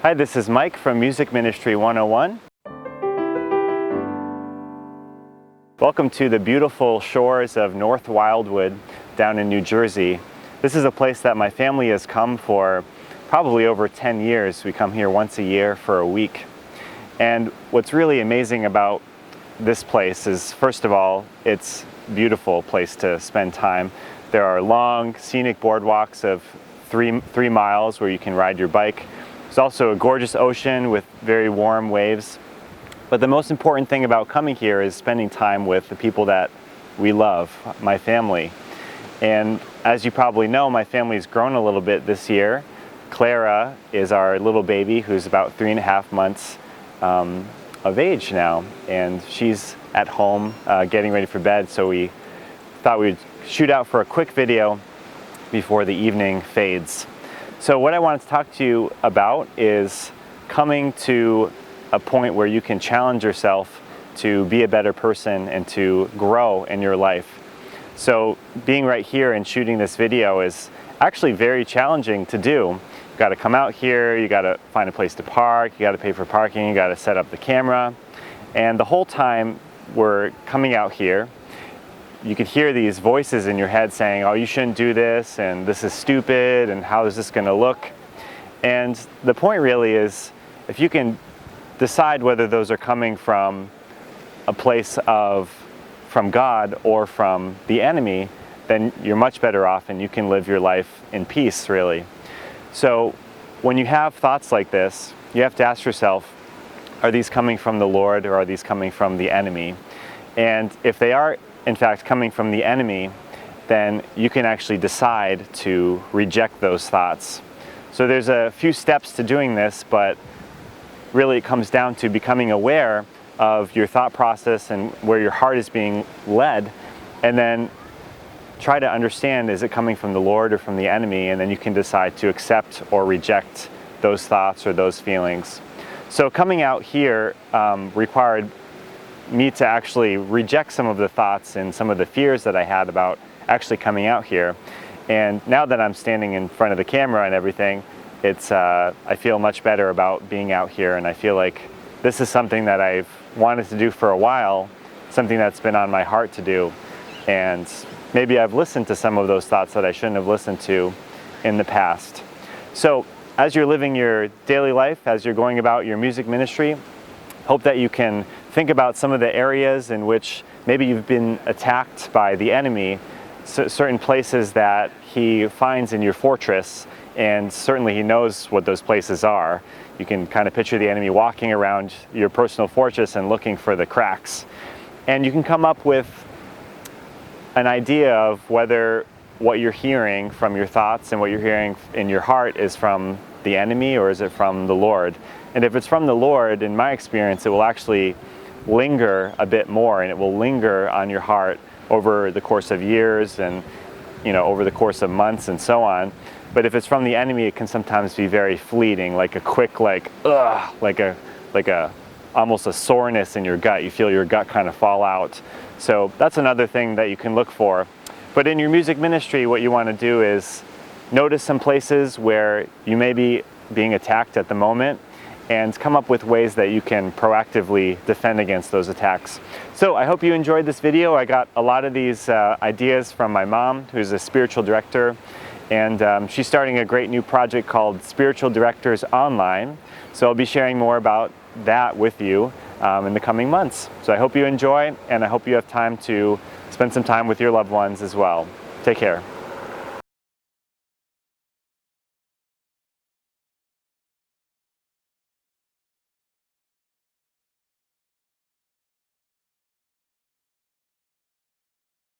Hi, this is Mike from Music Ministry 101. Welcome to the beautiful shores of North Wildwood down in New Jersey. This is a place that my family has come for probably over 10 years. We come here once a year for a week. And what's really amazing about this place is, first of all, it's a beautiful place to spend time. There are long, scenic boardwalks of three miles where you can ride your bike. There's also a gorgeous ocean with very warm waves. But the most important thing about coming here is spending time with the people that we love, my family. And as you probably know, my family's grown a little bit this year. Clara is our little baby who's about 3.5 months of age now, and she's at home getting ready for bed, so we thought we'd shoot out for a quick video before the evening fades. So what I wanted to talk to you about is coming to a point where you can challenge yourself to be a better person and to grow in your life. So being right here and shooting this video is actually very challenging to do. You got to come out here, you got to find a place to park, you got to pay for parking, you got to set up the camera. And the whole time we're coming out here, you could hear these voices in your head saying, oh, you shouldn't do this, and this is stupid, and how is this going to look? And the point really is, if you can decide whether those are coming from a place from God or from the enemy, then you're much better off and you can live your life in peace, really. So when you have thoughts like this, you have to ask yourself, are these coming from the Lord or are these coming from the enemy? And if they are in fact coming from the enemy, then you can actually decide to reject those thoughts. So there's a few steps to doing this, but really it comes down to becoming aware of your thought process and where your heart is being led, and then try to understand, is it coming from the Lord or from the enemy? And then you can decide to accept or reject those thoughts or those feelings. So coming out here required me to actually reject some of the thoughts and some of the fears that I had about actually coming out here. And now that I'm standing in front of the camera and everything, I feel much better about being out here, and I feel like this is something that I've wanted to do for a while, something that's been on my heart to do. And maybe I've listened to some of those thoughts that I shouldn't have listened to in the past. So as you're living your daily life, as you're going about your music ministry, hope that you can think about some of the areas in which maybe you've been attacked by the enemy, certain places that he finds in your fortress, and certainly he knows what those places are. You can kind of picture the enemy walking around your personal fortress and looking for the cracks. And you can come up with an idea of whether what you're hearing from your thoughts and what you're hearing in your heart is from the enemy or is it from the Lord. And if it's from the Lord, in my experience, it will actually linger a bit more, and it will linger on your heart over the course of years and over the course of months and so on. But if it's from the enemy, it can sometimes be very fleeting, like a quick, like almost a soreness in your gut. You feel your gut kind of fall out. So that's another thing that you can look for. But in your music ministry, what you want to do is notice some places where you may be being attacked at the moment, and come up with ways that you can proactively defend against those attacks. So I hope you enjoyed this video. I got a lot of these ideas from my mom, who's a spiritual director, and she's starting a great new project called Spiritual Directors Online. So I'll be sharing more about that with you in the coming months. So I hope you enjoy, and I hope you have time to spend some time with your loved ones as well. Take care.